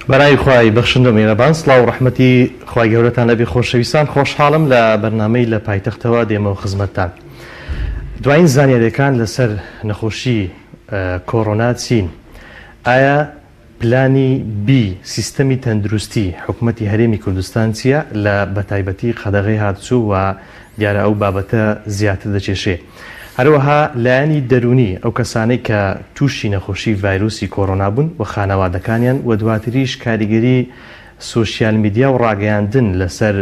بەرای خوای بەخشندە میێرەبان سڵاو و ڕەحمەتی خوای گەورەتان لەبێ خۆشەویستان. خۆشحاڵم لە بەرنامەی لە پایتەختەوە دێمەوە خزمەتتان. دوایین زانیاریەکان لەسەر نەخۆشی کۆڕۆنا چین؟ ئایا پلانی بی سیستەمی تەندروستی حکوومەتی هەرێمی کوردستان چییە لە بەتایبەتی قەدەغەی هاتچوو و دیارە ئەو بابەتە زیاتر دەچێشێ؟ هەروەها لایەنی دەرونی ئەو کەسانەی کە تووشی نەخۆشی ڤایرۆسی کۆڕۆنا بوون و خانەوادەکانیان و دواتریش کاریگەری سۆشیال میدیا و ڕاگەیاندن لەسەر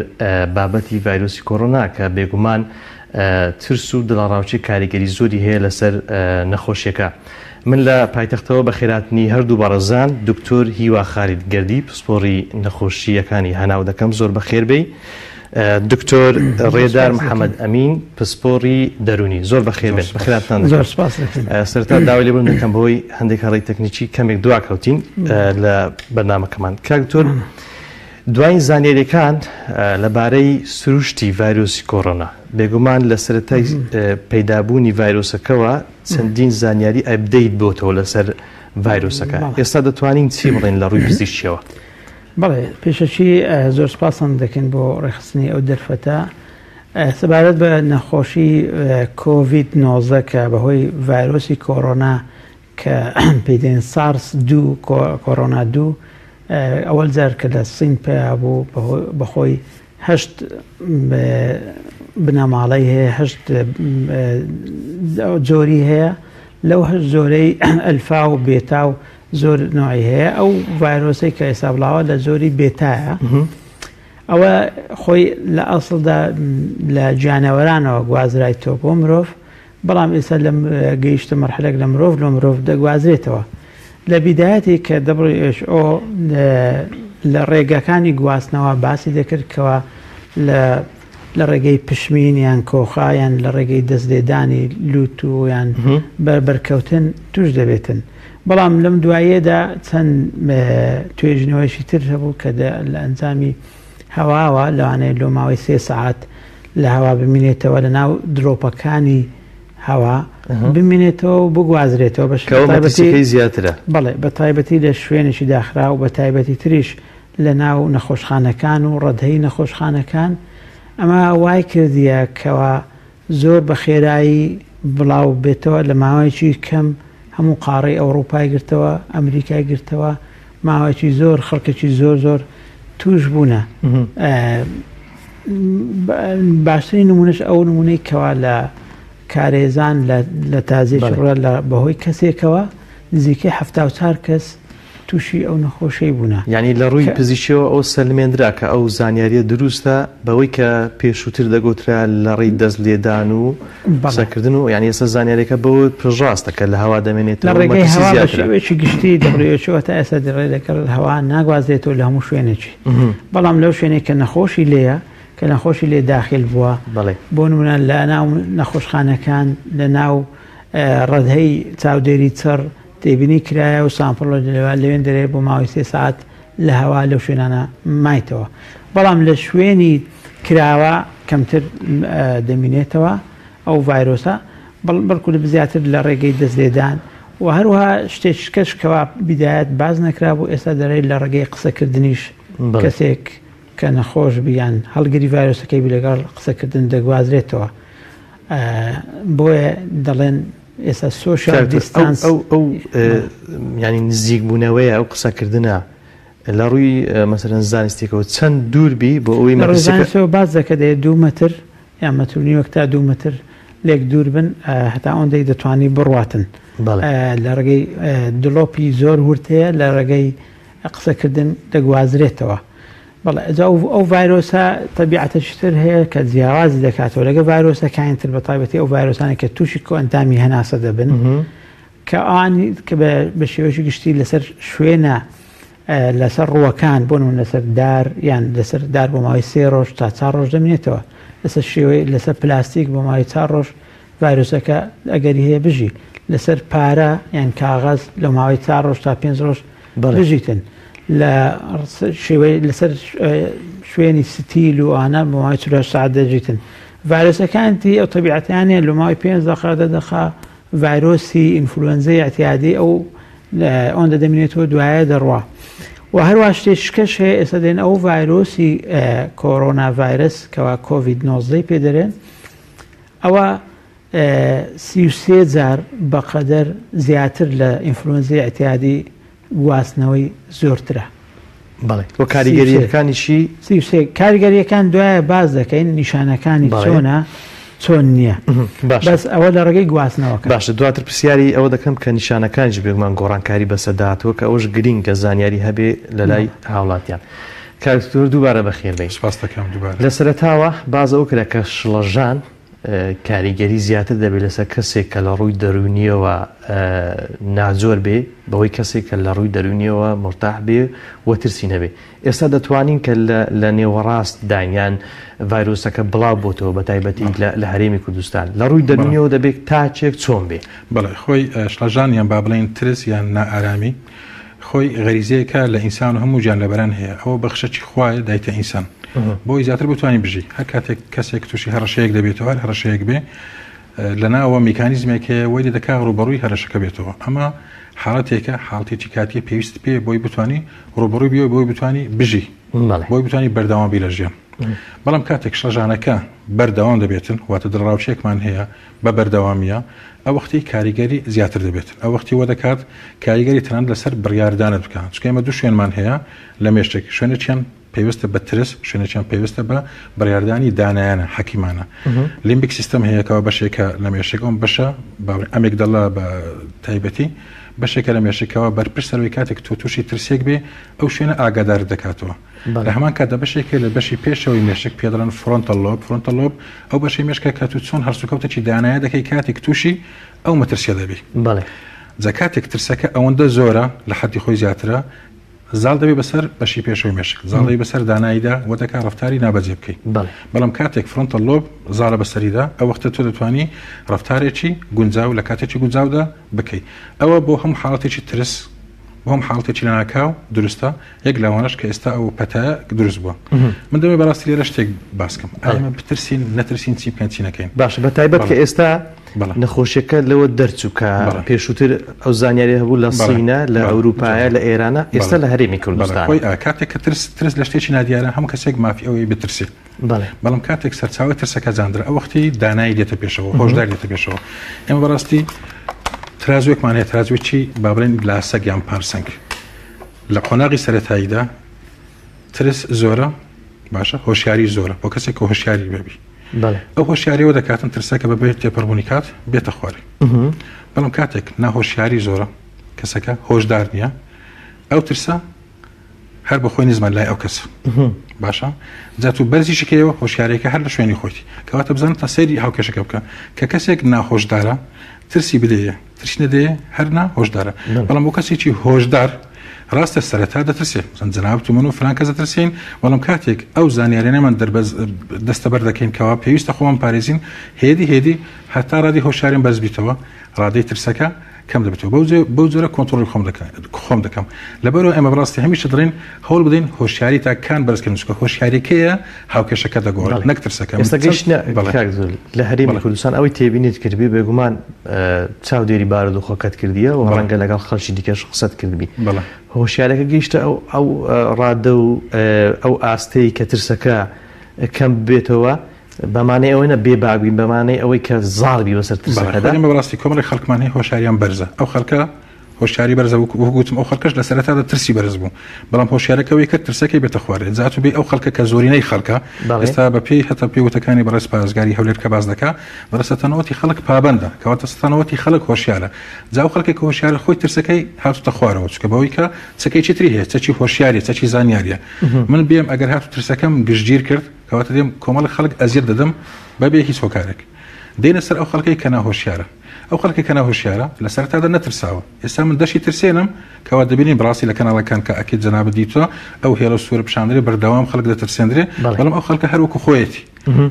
بابەتی ڤایرۆسی کۆڕۆنا کە بێگومان ترس و دڵەڕاوچی کاریگەری زۆری هەیە لەسەر نەخۆشیەکە. من لە پایتەختەوە بە خێراتنی هەردوو بەڕێزان دکتۆر هیوا خالیدگەردی پسپۆڕی نەخۆشیەکانی هەناو دەکەم زۆر بەخێر بێ. دکتۆر ڕێدار محەممەد ئەمین پسپۆڕی دەرونی زۆر بەخێر بێت. بەخێراتان سەرتا داوای لێبوون دەکەم بۆی هەندێک هەڕی تەکنیکی کەمێک دواکەوتین لە بەرنامەکەمان. کاکتۆر، دوایین زانیاریەکان لەبارەی سروشتی ڤایرۆسی کۆڕۆنا بێگومان لە سەرەتای پەیدابوونی ڤایرۆسەکەەوە چەندین زانیاری ئەپدەیت بۆتەوە لەسەر ڤایرۆسەکە. ئێستا دەتوانین چی بڵێن لە ڕووی پزیشکیەوە؟ بەڵێ پێشەچی زۆر سپاسم دەکەن بۆ ڕێخستنی ئەو دەرفەتە سەبارەت بە نەخۆشی کۆڤید-19 کە بەهۆی ڤایرۆسی کۆڕۆنا کە پێدێن سارس 2 کۆڕۆنا 2 ئەوەل جار کە لە سین پێیا بوو بەخۆی هەشت بنەماڵەی هەیە، هەشت جۆری هەیە، لەو هەشت جۆرەی ئەلفا و بێتا و زۆر نوعی هەیە. ئەو ڤایرۆسی کە ئێسابلاوە لە زۆری بێتایە، ئەوە خۆی لە ئەسڵدا لە جانەوەرانەوە گوازرایتەوە بۆ مرۆڤ، بەڵام ئێستا لە گەیشتە مەرحلەك لە مرۆڤ دەگوازرێتەوە. لە بیدایەتی کە WHO لە ڕێگەکانی گواستنەوە باسی دەکردکەوە لە ڕێگەی پشمین یان کۆخایان لە ڕێگەی دەستلێدانی لوت و یان بەرکەوتن توش دەبێتن. بەڵام لەم دواییەدا چەند توێژنەوەیشی تر هەبوو کە لە ئەنجامی هەواوە لەوانەیە لۆ ماوەی 3 سەعات لە هەوا بمینێتەوە لە ناو درۆپەکانی هەوا بمینێتەوە و بگوازرێتەوە بەشی زیاترە. بەڵێ بە تایبەتی لە شوێنێکی داخرا و بە تایبەتی تریش لە ناو نەخۆشخانەکان و ڕەدهەی نەخۆشخانەکان. ئەمە وای کردیە کەوا زۆر بە خێرایی بڵاو بێتەوە لە ماوەیەکی کەم هەموو قاڕی ئەوروپای گرتەوە، ئەمریکای گرتەوە، ماوەیەکی زۆر خەڵکێکی زۆر توش بوونە. باشترین نمونەش ئەو نمونەی کەوا لە کارێزان لە تازێکی ڕە لە بەهۆی کەسێکەوە نزیکەی 74 کەس تووشی ئەو نەخۆشەی بوونە. یعنی لە ڕووی پزیشکیەوە ئەو سەلمێنرا کە ئەو زانیاریە دروستە بەوەی کە پێشووتر دەگوترا لە ڕێی دەست لێدان و قسەکردن و یعنی ئێستا زانیاریەکە بەوە پڕڕاستە کە لە هەوا دەمێنێتەوە لە ڕێگەی هەوا بە شێوەیەکی گشتی WHO تا ئێستا دەڕێدەکە هەوا ناگوازرێتەوە لە هەموو شوێنێکی، بەڵام لەو شوێنێک کە نەخۆشی لێیە کە نەخۆشی لێ داخل بووە، بۆ نمونە لە ناو نەخۆشخانەکان لە ناو ڕەدهەی چاودێری چڕ تێبینی کرایە و سامپڵ لەوێن دەرێت بۆ ماوەی 3 ساعت لە هەوا لەو شوێنانە مایتەوە. بەڵام لە شوێنی کراوە کەمتر دەمینێتەوە ئەو ڤایرۆسە، بەڵکو لە زیاتر لە ڕێگەی دەستلێدان و هەروەها شتێککەشکەوە بیدایەت باز نەکرا بوو ئێستا دەڕێت لە ڕێگەی قسەکردنیش کەسێک کە نەخۆش بیان هەڵگری ڤایرۆسەکەی بی لەگەڵ قسەکردن دەگوازرێتەوە. بۆیە دەڵێن ئێستا سۆشیال دیستانس ئەو ینی نزیک بوونەوەیە ئەو قسەکردنە لە ڕووی مەسەرەن زانستێکەوە چەند دووربی بۆ ئەوی مەزانەوە باز دەکە دەیە 2 متر یان مەترنی وەک تا 2 متر لێک دوور بن هەتا ئەوەندەی دەتوانی بڕواتن لە ڕێگەی دڵۆپی زۆر ورتەیە لە ڕێگەی قسەکردن دەگوازرێتەوە. بەڵێ ئەو ڤایرۆسە تەبیعەتەشتر هەیە کە جیاوازی دەکاتەوە لەگە ڤایرۆسەکانتر بە تایبەتی ئەو ڤایرۆسانی کە تووشی کۆئەنتامی هەناسە دەبن کە ئەوانی کە بە شێوەیەکی گشتی لەسەر شوێنە لەسەر ڕووەکان بۆ نمونە لەسەر دار یان لەسەر دار بۆ ماوەی 3 ڕۆژ تا 4 ڕۆژ دەمێنێتەوە، لەسەر شێوەی لەسەر پلاستیک بۆ ماوەی 4 ڕۆژ ڤایرۆسەکە ئەگەری هەیە بژی، لەسەر پارە یان کاغەز لە ماوەی 4 ڕۆژ تا 5 ڕۆژ بژیتن، لەسەر شوێنی ستیل و ئانە بۆ ماوەی 4 ساعت دەژیتن. ڤایرۆسەکانتی ئەو تەبیعەتیانێ لە ماوەی 5 دقیقە دەخا ڤایرۆسی ئینفلوەنزای ئەتیادی ئەو ئەوەندە دەمێنێتەوە دوایە دەڕوا و هەروە شتێکش هەیە ئێستا دێن ئەو ڤایرۆسی کۆڕۆنا ڤایرس کەوا کۆڤید 19 پێ دەرێن ئەوە 33 جار بەقەدەر زیاتر لە ئینفلۆنزای ئەتیادی گواستنەوەی زۆرترە. بەڵێ وە کاریگەریەکانیشی کاریگەریەکان دوایە باز دەکەین نیشانەکانی چۆنە چۆن نییە بەس ئەوە لە ڕێگەی گواستنەوەکە. باشە دواتر پرسیاری ئەوە دەکەم کە نیشانەکانیش بێگومان گۆڕانکاری بەسەداتوە کە ئەوش گرنگە زانیاری هەبێ لە لای هاوڵاتیان. کاکتۆر دووبارە بەخێر بێ. سپاس دەکەم دووبارە. لە سەرەتاوە باز ئەو کرا کە شڵەژان کاریگەری زیاتر دەبێت لەسەر کەسێک کە لە ڕووی دەرونیەوە ناجۆر بێ بەوەی کەسێک کە لە ڕووی دەرونیەوە مرتاح بێ وە ترسی نەبێ. ئێستا دەتوانین کە لە نێوەڕاست دانیان ڤایرۆسەکە بڵاو بۆتەوە بە تایبەتی لە هەرێمی کوردستان لە ڕووی دەرونیەوە دەبێت تاچێک چۆن بێ. بەڵێ خۆی شڵەژان یان با بڵێن ترس یان نائارامی خۆی غەریزەیەکە لە ئینسان و هەموو گیانلەبەران هەیە ئەوە بەخشەی خوایە دایتە ئینسان بۆی زیاتر بتوانانی بژی هەر کاتێک کەسێک تووشی هەڕەشەیەک دەبێتەوە هەر هەڕەشەیەک بێ لەناوە میکانیزمێکە وەی دەکا ڕوبەڕووی هەرەشەکە بێتەوە ئەمە حاڵەتێکە حاڵەتێکی کاتیە پێویست پێ بۆی بتوانانی ڕوبەڕووی بێ بۆی بتوانانی بژی بۆی بتوانانی بەردەوام بی لە ژیان. بەڵام کاتێک شڵەژانەکە بەردەوام دەبێتن واتە دڵڕاوچێکمان هەیە بە بەردەوامیە ئەو وەختی کاریگەری زیاتر دەبێت ئەو وەختی وە دەکات کاریگەری تەنانەت لەسەر بڕیاردانت بکات چکە ئێمە دوو شوێنمان هەیە لە مێشتێک شوێنێکیان پێویستە بە ترس شوێنێکیان پێویستە بە بڕیاردانی دانایانە حەکیمانە لیمبیک سیستەم هەیەکەوە بەشێکە لە مێشێک ئەوم بەشە ئەمێک دەڵا بە تایبەتی بەشێکە لە مێشێکەوە بەرپرسەرەوەی کاتێک تۆ تووشی ترسێک بێ ئەو شوێنە ئاگادار دەکاتەوە لە هەمان کاتە بەشێکە لە بەشی پێشەوەی مێشک پێدەڵن فرۆنتەل لۆب ئەو بەشی مێشکە کە تو چۆن هەرسوکەوتێکی دانایە دەکەی کاتێک تووشی ئەو مەترسیە دەبی جا کاتێک ترسەکە ئەوەندە زۆرە لە حەدی خۆی زیاترە زاڵ دەبێ بەسەر بەشی پێشەوەی مێشک زاڵی بەسەر داناییدا وە دەکا ڕفتاری نابەجێ بکەیت بەڵام کاتێک فرۆنتەل لۆب زاڵە بەسەریدا ئەو وەختە تۆ دەتوانی ڕفتارێکی گونجاو لە کاتێکی گونجاودا بکەیت ئەوە بۆ هەموو حاڵەتێکی ترس بۆ هەم حاڵەتێکی لە ناکاو دروستە یەک لاوانش کە ئێستا ئەو پەتایە دروست بووە من دەبێت بەڕاستی لێرە شتێک باسکەم ئەمە بترسین نەترسین چی بکەن چی نەکەین باش بە تایبەت کە ئێستا نەخۆشیەکە لەوە دەرچووکە پێشووتر ئەو زانیاری هەبوو لە سینە لە ئەوروپایە لە ئێرانە ئێستا لە هەرێمی کوردستان کاتێک کە ترس لە شتێکی نادیارە هەموو کەسێک مافی ئەوەی بترسێت بەڵام کاتێک سەرچاوی ترسەکە جاندرا ئەو وەختی دانایی دێتە پێشەوە هۆشدار دێتە پێشەوە ئێمە بەڕاستی ترازوێکمان هەیە ترازوێکی با بڵێن گلاسەک یان پارسەنگ لە قۆناغی سەرەتاییدا ترس زۆرە باشە هۆشیاری زۆرە بۆ کەسێک کە هۆشیاری بێبی ئەو هۆشیاریەوە دەکاتن ترسەکە بەبێت تێپەڕبوونی کات بێتە خوارێ بەڵام کاتێک ناهۆشیاری زۆرە کەسەکە هۆشدار نییە ئەو ترسە هەر بە خۆی نزمان لای ئەو کەس باشە جات و بەرزیشکەوە هۆشیارێکە هەر لە شوێنی خۆیتی کەواتە بزانن تا سەیری هاوکێشەکە بکە کە کەسێک ناهۆشدارە ترسی بدەیە ترسی نەدەیە هەر ناهۆشدارە بەڵام بۆ کەسێکی هۆشدار ڕاستە سەرەتا دەترسێت جەناب تو من و فلان کەس دەترسین بەڵام کاتێک ئەو زانیاریانەمان دەستە بەر دەکەین کەوا پێویستە خۆمان پارێزین هێدی هەتا ڕادی هۆشیاریم بەرز بیتەوە ڕادەی ترسەکە کەم دەبێتەوە بەو جۆرە کۆنتڕۆڵی خۆم دەکەم لەبەرەوە ئێمە بەڕاستی هەمیشە دەڵێن هەوڵ بدەین هۆشیاری تا کان بەرزکردن چکە هۆشیاریەکەیە هاوکێشەکە دەگۆڕێت نەک ترسەکە ئێستا گەیشتە لە هەرێمی کوردستان ئەوەی تێبینیت کردبی بێگومان چاودێری بارودۆخەکەت کردیە و ڕەنگە لەگەڵ خەڵکی دیکەش قسەت کردبی هۆشیارەکە گەیشتە ئەو ڕادە و ئەو ئاستەی کە ترسەکە کەم بێتەوە بەمانەی ئەوەی نە بێباگوین بەمانەی ئەوەی کە زاڵبی بەسەر ترسەکەدا بەڕاستی کۆمەڵی خەڵکمان هەیە هۆشیاریان بەرزە ئەو خەڵکە هۆشیاری بەرزە وەکوتم ئەو خەڵکەش لە سەرەتادا ترسی بەرز بوو بەڵام هۆشیارەکەوەی کرد ترسەکەی بێتە خوارێت زاتو بێ ئەو خەڵکە کە زۆرینەی خەڵکە ئێستا بە پێی هەتا پێوتەکانی بەڕێز پارێزگاری هەولێر کە باز دەکا بەڕێستەتەنەوەتی خەڵک پابەندە کەواتە ستانەوەتی خەڵک هۆشیارە جا ئەو خەڵکێک کە هۆشیارە خۆی ترسەکەی هاتوتە خوارەوە چکە بەوەی کە چەکەی چتری هەیە چەکی هۆشیاریە چەکی زانیاریە من بێم ئەگەر هاتو ترسەکەم گشتگیر کرد کەواتە دێم کۆمەڵی خەڵک ئەزیەت دەدەم بەبێ هیچ هۆکارێک دێنە سەر ئەو خەڵکەی کە ناهۆشیارە ئەو خەڵکی کە ناهۆشیارە لە سەرەتادا نەترساوە ئێستا من دەشی ترسێنم کەوا دەبینین بڕاستی لە کەناڵەکان کە ئەکید جەناب دیتوە ئەو هێڵە سوورە پیشاندرێ بەردەوام خەڵک دەترسێندرێ بەڵام ئەو خەڵکە هەروەکو خۆیەتی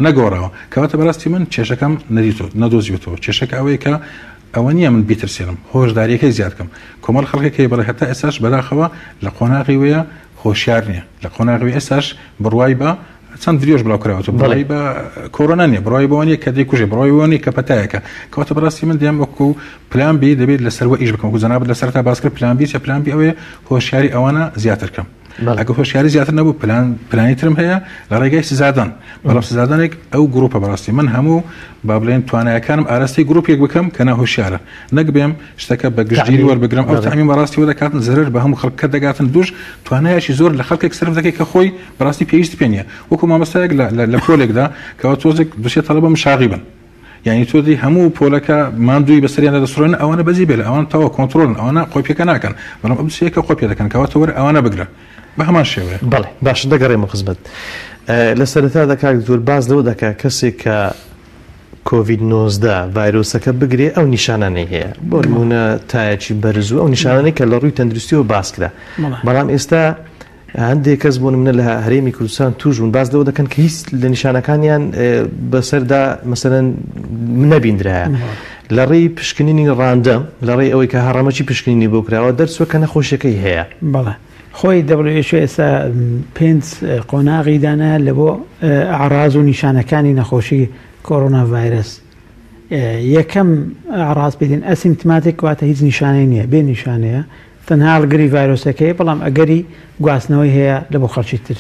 نەگۆڕاوە کەواتە بەڕاستی من کێشەکەم نەدۆزیوتەوە کێشەکە ئەوەیە کە ئەوە نییە من بیترسێنم هۆشداریەکەی زیاد بکەم کۆمەڵ خەڵکێکی بەڵێ هەتا ئێستاش بەداخەوە لە قۆناغی وەیە هۆشیار نییە لە قۆناغی ئێستاش بڕوای بە چەند دریۆش بڵاوکراوەوە بڕای بە کۆرۆنا نیە بڕای بۆنیە کە دەیکوژێ بڕایوانی کە پەتایەکە کەواتە بەڕاستی من دێم وەکو پلان بی دەبێت لەسەرەوە ئیش بکەم و جەنابەت لەسەرتا باسکرد پلان بی چە پلان بی ئەوەیە هۆشیاری ئەوانە زیاتر کەم ئەگە هۆشیاری زیاتر نەبوو پلانی ترم هەیە لە ڕێگای سزادان بەڵام سزادانێک ئەو گروپە بەڕاستی من هەموو با بڵێن توانایەکانم ئاراستی گروپێک بکەم کە ناهۆشیارە نەک بێم شتەکە بە گشتگیری وەربگرم ئەو تەمین بەڕاستی وەدەکاتن زەرر بە هەموو خەڵکە دەگاتن دوش توانایەکی زۆر لە خەڵکێک سرف دەکەی کە خۆی بەڕاستی پێویستی پێ نییە وەکو مامۆستایەک لە پۆلێکدا کەەوە تۆزێک دوشێت تەڵەبە مشاغی بن یعنی تۆ دی هەموو پۆلەکە ماندووی بەسەریان دەسڕێن ئەوانە بەزی بێت ئەوان تاوە کۆنتترۆلن ئەوانە خۆی پێکە ناکەن بەڵام ئەو دوسەیەکە خۆی پێ دەکەن کەواتە وەرە ئەوانە بگرە بە هەمان شێوەیە بەڵێ باش دەگەڕێمە خزمەت لە سەرەتادا کاک زۆر باز لەوە دەکا کەسێک کە کۆڤید-19 ڤایرۆسەکە بگرێ ئەو نیشانانەی هەیە بۆ نمونە تایەکی بەرز و ئەو نیشانانەی کە لە ڕووی تەندروستیەوە باس کرا بەڵام ئێستا هەندێک کەس بۆ منە لە هەرێمی کوردستان توژون باز لەوە دەکەن کە هیچ لە نیشانەکانیان بەسەردا مەسەرەن نەبیندرایە لە ڕێی پشکنینی ڕاندە لە ڕێی ئەوەی کە هەڕەمەکی پشکنینی بۆ کراوە دەرچووە کە نەخۆشیەکەی هەیە بەڵێ خۆی WHO ئێستا 5 قۆناغی دانا لە بۆ ئاعراض و نیشانەکانی نەخۆشی کۆڕۆنا ڤایرس یەکەم ئاعراض بێتین ئەسیمپتۆماتیک واتە هیچ نیشانەی نییە بێ نیشانەیە تەنها هەڵگری ڤایرۆسەکەی بەڵام ئەگەری گواستنەوەی هەیە لە بۆ خەڵکی تر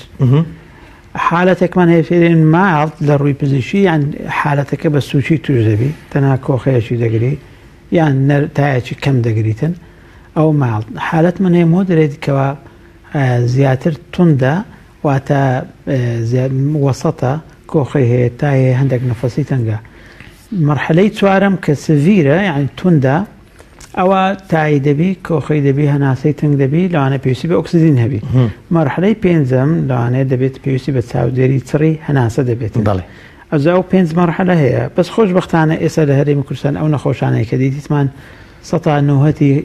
حالەتێکمان هەیە فێرێن ماڵ لە ڕووی پزیشکی یان حالەتەکە بە سوچی توش دەبی تەنها کۆخەیەکی دەگری یان تایەکی کەم دەگریتن ئەو ماڵ حالەت من هەیە مۆدرێت کەەوە زیاتر توندە واتە وەسەتە کۆخی هەیە تایە هەندێک نەفەسی تەنگە مەرحلەی چوارەم کە سڤیرە یعنی توندە ئەوە تایی دەبی کۆخی دەبی هەناسەی تنگ دەبی لەوانە پێویستی بە ئۆکسیزین هەبی مەرحلەی پێنجەم لەوانەیە دەبێت پێویستی بە چاودێری چڕی هەناسە دەبێت ئەوزا و 5 مەرحلە هەیە بەس خۆشبەختانە ئێستا لە هەرێمی کوردستان ئەو نەخۆشانەی کە دیتمان 190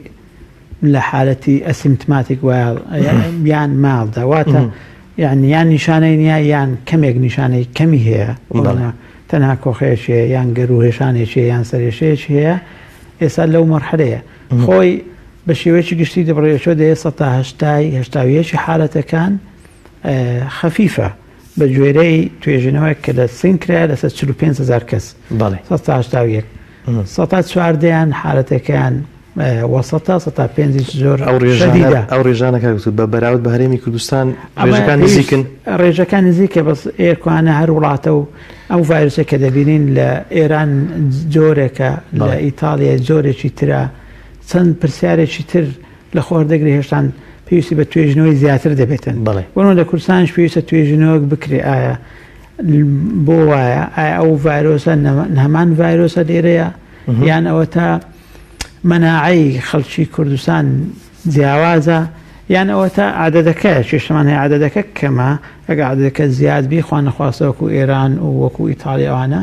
لە حالەتی ئەسیمپتۆماتیک یان ماڵدا واتە یعنی یان نیشانەی نییە یان کەمێک نیشانەی کەمی هەیە تەنها کۆخەیەشێ یان گەروهێشانێکی یان سەرێشەیەکی هەیە ئێستا لەو مەرحلەیە خۆی بە شێوەیەکی گشتی دەبڕێتەوە دەیە 180 حالەتەکان خەفیفە بە گوێرەی توێژینەوەی کە لە سینکرا لەسەر 45,000 کەس 181 114 حالەتەکان وەسەتە 105 زۆر ئەو ڕێژانەکە بە بەراورد بە هەرێمی کوردستان ڕێژەکان نزیکن ڕێژەکان نزیکە بەس ئێرکوانە هەر وڵاتە و ئەو ڤایرۆسە کە دەبینین لە ئێران جۆرێکە لە ئیتالیا جۆرێکی ترە چەند پرسیارێکی تر لە خۆر دەگری هێشتان پێویستی بە توێژنەوەی زیاتر دەبێتن بۆ لە کوردستانش پێویستە توێژنەوەک بکرێ ئایا بۆ وایە ئایا ئەو ڤایرۆسە هەمان ڤایرۆسە لێرەیە یان ئەوە تا مەناعەی خەڵکی کوردستان جیاوازە یان ئەوە تا عادەدەکە چێشتمان هەیە عادەدەکە کەمە ئەگە عادەکە زیاد بی خوا نەخواستە وەکو ئێران و وەکو ئیتالیاوانە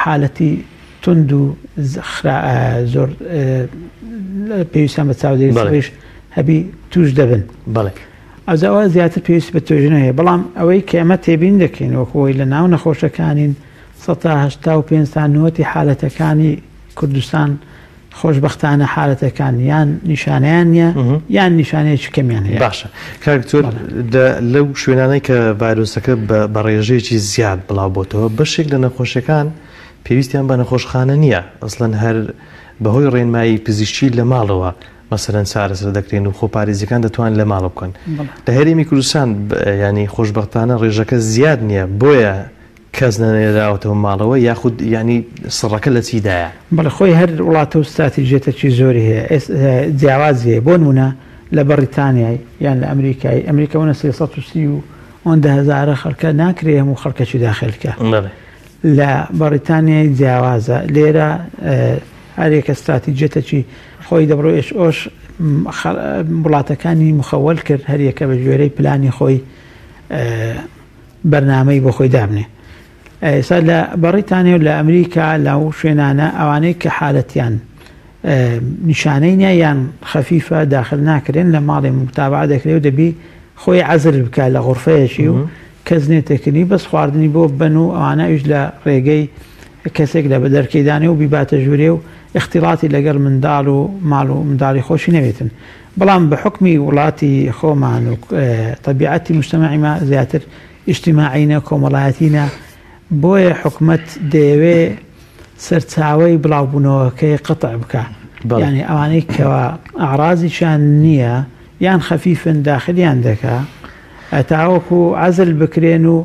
حالەتی تند و زۆر پێویستیان بە چاودێری سەویش هەبی توش دەبن ئەوزەوە زیاتر پێویست بە توێژنە هەیە بەڵام ئەوەی کە ئەمە تێبین دەکەین وەکوەوەی لە ناو نەخۆشەکانین 185 حالەتەکانی کوردستان خۆشبەختانە حالەتەکان یان نیشانیان نیە یان نیشانەیەکی کەمیان هەیە باشە کاکتۆر لەو شوێنانەی کە ڤایرۆسەکە بە ڕێژەیەکی زیاد بڵاو بۆتەوە بەشێک لە نەخۆشیەکان پێویستیان بە نەخۆشخانە نییە ئەسڵەن هەر بەهۆی ڕێنمایی پزیشکی لە ماڵەوە مەسەرەن چارەسەر دەکرێن و خۆپارێزیەکان دەتوان لە ماڵ بکەن لە هەرێمی کوردستان ینی خۆشبەختانە ڕێژەکە زیاد نییە بۆیە کەس نەنێراوەتەوە ماڵەوە یاخود ینی سڕەکە لە چیدایە بەڵێ خۆی هەر وڵاتە و استراتیژێتێکی زۆری هەیە جیاوازیە بۆ نمونە لە بەریتانیای یان لە ئەمریکای ئەمریکاونە 330,000 خەڵکە ناکرێ هەموو خەڵکەکی داخلکە لە بەریتانیای جیاوازە لێرە هەرێکە استراتیژێتێکی خۆی دەبڕۆیش ئۆش وڵاتەکانی مخەوەل کرد هەریەکە بە ژێرەی پلانی خۆی بەرنامەی بۆ خۆی دابنێ ئێستا لە بەریتانیا و لە ئەمریکا لەو شوێنانە ئەوانەی کە حالەتیان نیشانەی نیە یان خەفیفە داخل ناکرێن لە ماڵی متابعە دەکرێت و دەبی خۆی عەزل بکە لە غورفەیەکی و کەس نێتێکنی بەس خواردنی بۆ بن و ئەوانەیش لە ڕێگەی کەسێک لە بەدەرکەیدانێ و بیباتە ژوورێ و اختیڵاتی لەگەڵ منداڵ و ماڵ و منداڵی خۆشی نەبێتن بەڵام بە حکمی وڵاتی خۆمان و طبیعەتی مجتەمەعیمان زیاتر ئیجتیماعینە کۆمەڵایەتینە بۆیە حکومت دەیەوێ سەرچاوەی بڵاوبوونەوەکەی قەتع بکە یعنی ئەوانەی کەوا ئاڕازیشان نییە یان خەفیفن داخلیان دەکا ئەتاوەکو عەزل بکرێن و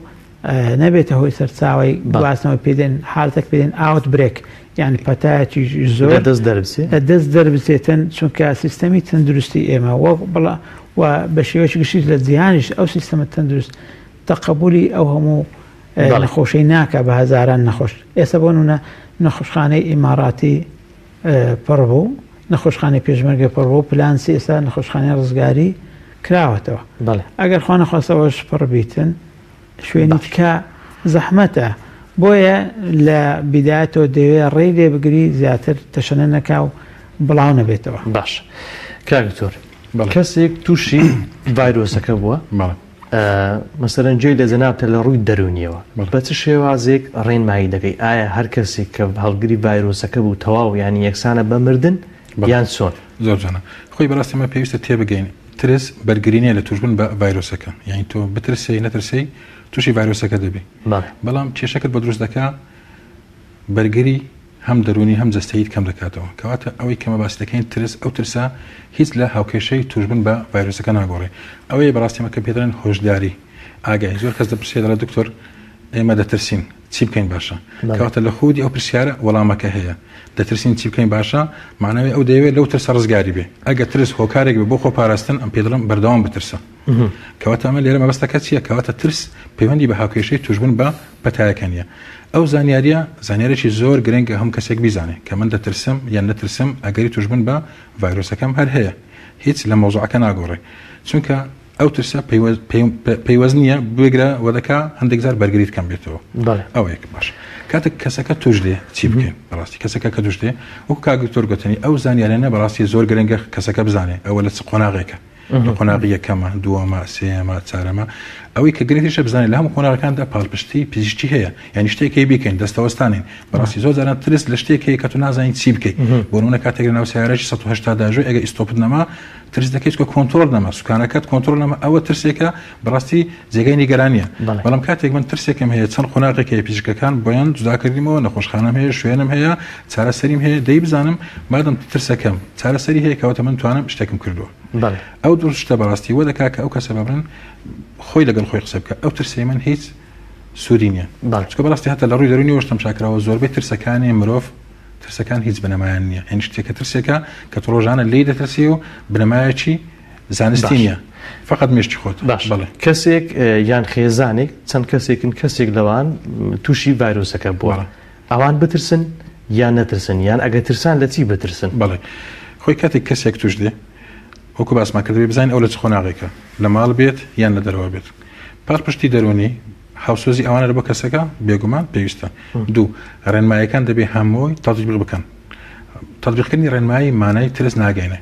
نەبێتە هۆی سەرچاوی گواستنەوەی پێدێن حالتێک پێدێن ئاوت برێک یعنی پەتایەکی زۆر دەست دەربچێتن چونکە سیستەمی تەندروستی ئێمە و بە شێوەیەکی گشتی لە جیهانیش ئەو سیستەمە تەندروست تەقبولی ئەو هەموو نەخۆشەی ناکە بە هەزاران نەخۆش ئێستا بۆ نمونە نەخۆشخانەی ئیماراتی پڕ بوو نەخۆشخانەی پێشمەرگە پڕ بوو پلانسی ئێستا نەخۆشخانەی ڕزگاری کراوەتەوە ئەگەر خوا نەخواستەوەش پڕ بیتن شوێنی تکە زەحمەتە بۆیە لە بیدایەتەوە دەوێت ڕێی لێ بگری زیاتر تەشەنە نەکا و بڵاو نەبێتەوە باش کاکتۆر کەسێک تووشی ڤایرۆسەکە بووە مەسەرەن جێی لە جەنابتە لە ڕووی دەرونیەوە بە چ شێوازێک ڕێنمایی دەکەی ئایا هەر کەسێک کە هەڵگری ڤایرۆسەکە بوو تەواو ینی یەکسانە بەمردن یان چۆن زۆر جانە خۆی بەڕاستیمە پێویستە تێبگەین ترس بەرگرینیە لە توشبوون بە ڤایرۆسەکە یعنی تۆ بترسی نەترسی تووشی ڤایرۆسەکە دەبێ بەڵام کێشەکەت بە دروست دەکا بەرگری هەم دەرونی هەم جەستەیت کەم دەکاتەوە کەواتە ئەوەی کەمە باسی دەکەین ترس ئەو ترسا هیچ لە هاوکێشەی توشبوون بە ڤایرۆسەکە ناگۆڕێ ئەوەیە بەڕاستیمە کە پێدەڵێن هۆشداری ئاگای زۆر کەس دەپرسێت لە دکتۆر ئێمە دەترسین چی بکەین باشە کەواتە لە خودی ئەو پرسیارە وەڵامەکە هەیە دەترسین چی بکەین باشە معناوی ئەو دەیەوێت لەو ترسە ڕزگاری بێ ئەگە ترس هۆکارێک بێ بۆ خۆ پاراستن ئەم پێدەڵم بەردەوام بترسە کەواتە ئەمە لێرە مەبەستەکە چییە کەواتە ترس پەیوەندی بە هاوکێشەی توشبوون بە پەتایەکە نیە ئەو زانیاریە زانیارێکی زۆر گرنگە هەم کەسێک بیزانێ کە من دەترسم یان نەترسم ئەگەری توشبوون بە ڤایرۆسەکەم هەر هەیە هیچ لە مۆزوعەکە ناگۆڕێ چونکە ئەو ترسە پەیوەست نییە بگرە وەدەکا هەندێک زار بەرگریت کەم بێتەوە ئەوە یەک باش کاتێک کەسەکە توش دێ چی بکەین بەڕاستی کەسەکە کە توش دێ وەکو کاگتۆر گوتنی ئەو زانیارانە بەڕاستی زۆر گرنگە کەسەکە بزانێ ئەوە لە چ قۆناغێکە قۆناغی یەکەمە دووەمە سێمە چارەمە ئەوەی کە گرنگترشە بزانێت لە هەموو قۆناغەکاندا پاڵپشتی پزیشکی هەیە یعنی شتێکی بیکەین دەستەوەستانین بەڕاستی زۆر جاران ترس لە شتێکی کە تو نازانین چی بکەیت بۆ نمونە کاتێک لە ناو سیارەی 180 داژۆی ئەگە ئیستۆپت نەما ترس دەکەیت کە کۆنتڕۆل نەما سوکانەکەت کۆنتڕۆل نەما ئەوە ترسێکە بەڕاستی جێگەی نیگەرانیە بەڵام کاتێک من ترسێکم هەیە چەند قۆناغێکی پزیشکەکان بۆیان جوداکردیمەوە نەخۆشخانەم هەیە شوێنم هەیە چارەسەریم هەیە دەی بزانم مادەم ترسەکەم چارەسەری هەیە کەواتە من توانم شتێکم کردووە ئەو دوو شتە بەڕاستی وە دەکا کە ئەو کەسە ببرن خۆی لەگەڵ خۆی قسە بکە ئەو ترسی من هیچ سوودی نییە چکە بەڕاستی هەتا لە ڕووی دەرونی وەشتم شاکراوە زۆربەی ترسەکانی مرۆڤ ترسەکان هیچ بنەمایان نییە هێن شتێکە ترسێکە کە تۆ ڕۆژانە لێی دەترسی و بنەمایەکی زانستی نییە فقط مێشتی خۆت باش کەسێک یان خێزانێک چەند کەسێک لەوان تووشی ڤایرۆسەکە بووە ئەوان بترسن یان نەترسن یان ئەگە ترسان لە چی بترسن بەڵێ خۆی کاتێک کەسێک توش دێ وەکو باسمان کردوێ بزانین ئەو لە چ قۆناغێکە لە ماڵ بێت یان لە دەرەوە بێت پاڵپشتی دەرونی هاوسۆزی ئەوانە بۆ کەسەکە بێگومان پێویستە دوو ڕێنماییەکان دەبێ هەمووی تەطبیق بکەن تەطبیقکردنی ڕێنمایی مانای ترس ناگەینێ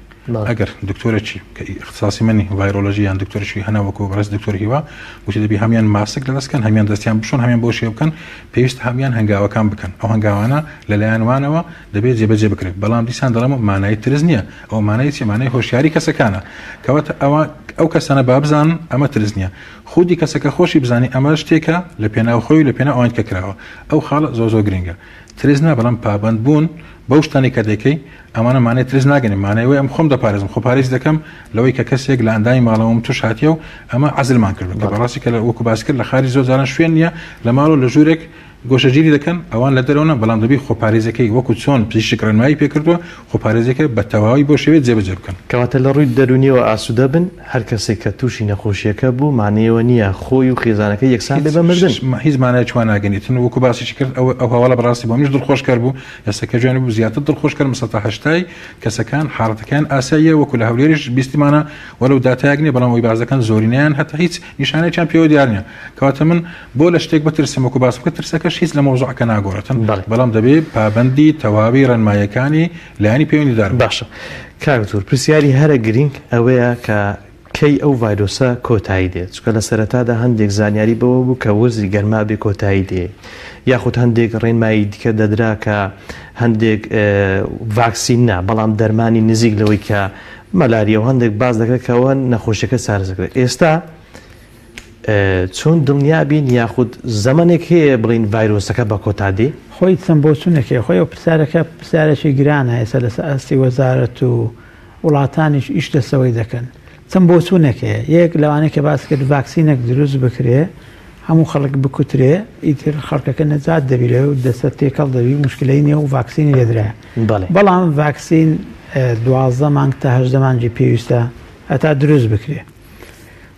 ئەگەر دکتۆرێکی کە اختصاسی منی ڤایرۆلۆژی یان دکتۆرێکی هەنا وەکو بەڕێز دکتۆر هیوا وتی دەبێ هەمیان ماسک لەدەستکەن هەمیان دەستیان بشۆن هەمیان بۆ شێ بکەن پێویستە هەمیان هەنگاوەکان بکەن ئەو هەنگاوانە لەلایەن وانەوە دەبێت جێبەجێ بکرێت بەڵام دیسان دەڵێمە مانای ترس نییە ئەو مانای چی مانای هۆشیاری کەسەکانە کەواتە ئەو کەسانە بابزانن ئەمە ترس نییە خودی کەسەکە خۆشی بزانی ئەمە شتێکە لە پێناوخۆی و لە پێناو ئەوان کە کراوە ئەو خاڵە زۆر گرنگە ترس نا بەڵام پابند بوون بەو شتانی کە دەکەی ئەمانە مانای ترس ناگەنێ مانای وێ ئەم خۆم دەپارێزم خۆ پارێز دەکەم لەوەی کە کەسێک لە ئەندامی ماڵەوەم توش هاتیە و ئەمە عەزلمان کرد کە بەڕاستی کە وەکو باس کرد لە خارج زۆر جاران شوێن نییە لە ماڵ و لە ژوورێک گۆشەگیری دەکەن ئەوان لە دەرەوە بەڵام دەبی خۆپارێزەکەی وەکو چۆن پزیشک ڕێنمایی پێکردووە خۆپارێزەکە بە تەواوی بۆ شێوێت جێبەجێ بکەن کەواتە لە ڕووی دەرونیەوە ئاسوودە بن هەر کەسێک کە تووشی نەخۆشیەکە بوو مانەوە نییە خۆی و خێزانەکە یەکسان بێ بەمردن هیچ مانای چوان ناگەنیتن وەکو باسیی کرد ئەو هەواڵە بەڕاستی بۆ منیش دڵخۆشکار بوو ئێستاکە جوێن بوو زیاتر دڵخۆشکار مەسەتاهشتای کەسەکان حاڵەتەکان ئاساییە وەکو لە هەولێریش بیستیمانە وەلو داتایەک نیە بەڵام ئەوی بازەکان زۆرینیان هەتا هیچ نیشانەیەکیان پێوە دیار نییە کەواتە من بۆ لە شتێک بترسم وەکو باسم کرد ترسەکەش هیچ لە مۆزوعەکە ناگۆڕێتن بەڵام دەبێت پابەندی تەواوی ڕێنماییەکانی لایانی پەیوەندیدار باشە کاکتۆر پرسیاری هەرە گرنگ ئەوەیە کە کەی ئەو ڤایرۆسە کۆتایی دێت چکە لە سەرەتادا هەندێک زانیاری بەوە بوو کە وەرزی گەرما بێ کۆتایی دێ یاخود هەندێک ڕێنمایی دیکە دەدرا کە هەندێک ڤاکسین نا بەڵام دەرمانی نزیک لەوەی کە مەلاریا و هەندێک باز دەکرێت کەەوە نەخۆشیەکە سارز دەکرێت ئێستا چۆن دڵنیابین یاخود زەمانێک هەیە بڵین ڤایرۆسەکە بە کۆتادێ خۆی چەند بۆچوونێکی خۆی و پرسیارەکە پرسیارێکی گرانە ئێستا لە ئاستی وەزارەت و وڵاتانیش ئیش دەسەوەی دەکەن چەند بۆچوونێکەیە یەک لەوانەیە کە باس کرد ڤاکسینێک دروست بکرێ هەموو خەڵک بکوترێ ئیتر خەڵکەکە نەجات دەبیرێ و دەسە تێکەڵ دەبی مشکلەی نییە و ڤاکسینی لێدرایە بەڵام ڤاکسین 12 مانگ تا 18 مانگی پێویستە هەتا دروست بکرێ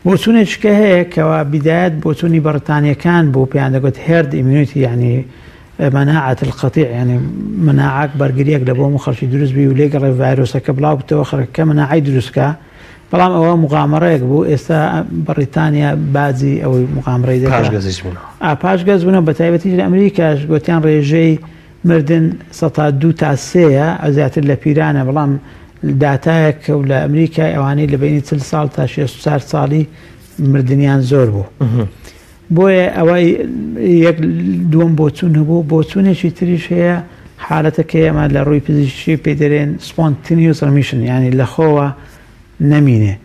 بۆچوونێککە هەیە کەوا بیدایەت بۆچوونی بەڕتانیەکان بۆ پێیان دەگوت هێرد ئیمینیتی یعنی مناعة القطيع يعني مناعة بەرگریەک لە بۆ خەڵکی دروست بی و لێگەڕێ ڤایرۆسەکە بڵاو بتەوە خەڵکەکە مناعی دروستکە بەڵام ئەوە مغامرەیەک بوو ئێستا بەڕیتانیا بازی ئەوەی مغامرەی پاش گەز بوون بە تایبەتی لە ئەمریکاش گوتیان ڕێژەی مردن 2 تا 3 ئەو زیاتر لە پیرانە بەڵام داتایەک و لە ئەمریکای ئەوانەی لە بینی 40 ساڵ تا 64 ساڵی مردنیان زۆر بوو بۆیە ئەوەی یەک دووەم بۆچوون هەبوو بۆچوونێکی تریش هەیە حالەتەکە ئەمە لە ڕووی پزیشکی پێ دەرێن سپۆنتینیوس ڕمیشن ینی لەخۆوە نەمینێ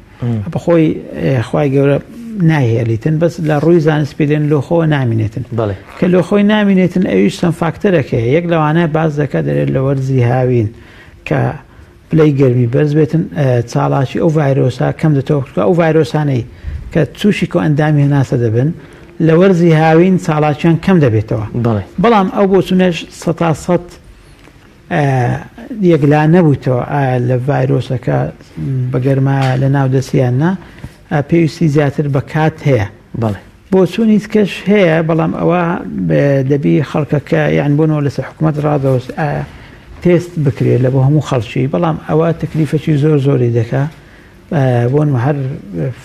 بەخۆی خوای گەورە ناهێلیتن بەس لە ڕووی زانست پێ دێن لۆخۆوە نامینێتن کە لۆخۆی نامینێتن ئەویش چەند فاکتەرەکەیە یەک لەوانەیە باز دەکات دەرێت لە وەرزی هاوین کە پلەی گەرمی بەرز بێتن چاڵاشی ئەو ڤایرۆسا کەم دەتەوە ئەو ڤایرۆسانەی کە تووشی کۆ ئەندامی هێناسە دەبن لە وەرزی هاوین چاڵاکیان کەم دەبێتەوە بەڵام ئەو بۆچوونەش 100% یەکلا نەبوویتەوە لە ڤایرۆسەکە بەگەرما لە ناو دەستیاننا پێویستی زیاتر بە کات هەیە بۆچوونی کەش هەیە بەڵام ئەوە دەبی خەڵکەکە یان بۆنەوە لەسەر حکوومەت ڕادەوەست تێست بکرێت لە بۆ هەموو خەڵکی بەڵام ئەوە تەکلیفەکی زۆری دەکا بۆن هەر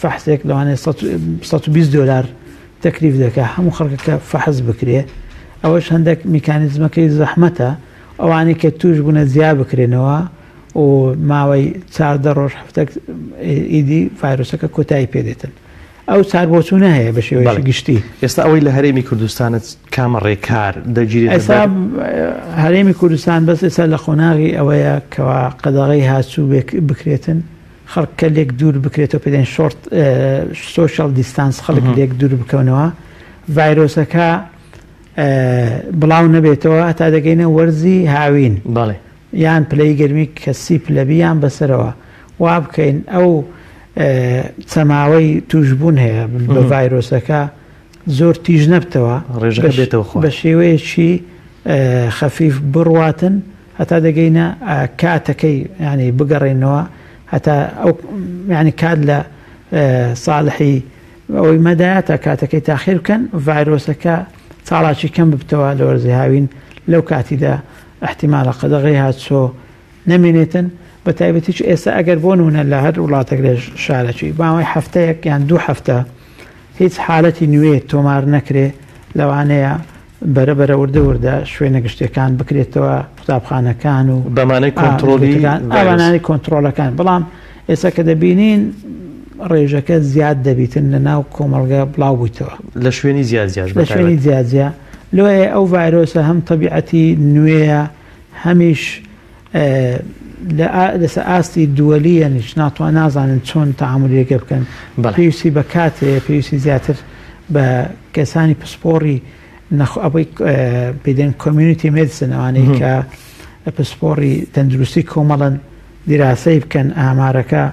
فەحسێک لەوانێت $120 تەکلیف دەکا هەموو خەڵکەکە فەحز بکرێ ئەوەش هەندێک میکانیزمەکەی زەحمەتە ئەوانەی کە توش بوونە زیا بکرێنەوە و ماوەی 14 ڕۆژ هەفتێک ئیدی ڤایرۆسەکە کۆتایی پێدێتن ئەو چار بۆچوونە هەیە بە شێوەیەکی گشتی ئێستا ئەوەی لە هەرێمی کوردستانت کامە ڕێکار دەگیرێت ئێستا هەرێمی کوردستان بەس ئێستا لە خۆناغی ئەوەیە کەوا قەدەغەی هاتوو بکرێتن خەڵکە لێک دوور بکرێتەوە پێدەن شۆرت سۆشیال دیستانس خەڵک لێک دوور بکەونەوە ڤایرۆسەکە بڵاو نەبێتەوە هەتا دەگەینە وەرزی هاوین یان پلەی گەرمی کەسی پلەبییان بەسەرەوە وا بکەین ئەو چەماوەی توشبوون هەیە بە ڤایرۆسەکە زۆر تیژ نەبتەوە بە شێوەیەکی خەفیف بڕواتن هەتا دەگەینە کاتەکەی ینی بگەڕێنەوە هەتا ئەو ینی کات لە ساڵحی ئەوەی مەدایە تا کاتەکەی تاخیر بکەن ڤایرۆسەکە چاڵاکی کەم ببتەوە لە وەرزی هاوین لەو کاتیدا احتیمالە قەدەغەی هاتسۆ نەمێنێتن بە تایبەتیش ئێستا ئەگەر بۆ نمونە لە هەر وڵاتێک لە شارەکی باوەی هەفتەیەک یان 2 هەفتە هیچ حالەتی نوێ تۆمار نەکرێ لەوانەیە بەرەبەرە وردە شوێنە گشتەکان بکرێتەوە قوتابخانەکان و بەمانەی ئەوانانی کۆنتترۆلەکان بەڵام ئێستا کە دەبینین ڕێژەکە زیاد دەبیتن لە ناو کۆمەڵگە بڵاو بوویتەوە لە شوێنی لە شوێنی زیادزیە لۆیە ئەو ڤایرۆسە هەم تەبیعەتی نوێیە هەمیش لەسەر ئاستی دووەلیە نیش ناتوان نازانن چۆن تەعاملێکە بکەن پێویستی بە کاتەیە پێویستی زیاتر بە کەسانی پسپۆڕی ئەوەی پێدێن کۆمیونیتی مێدیسن ئەوانەی کە پسپۆڕی تەندروستی کۆمەڵن دیراسەی بکەن ئامارەکە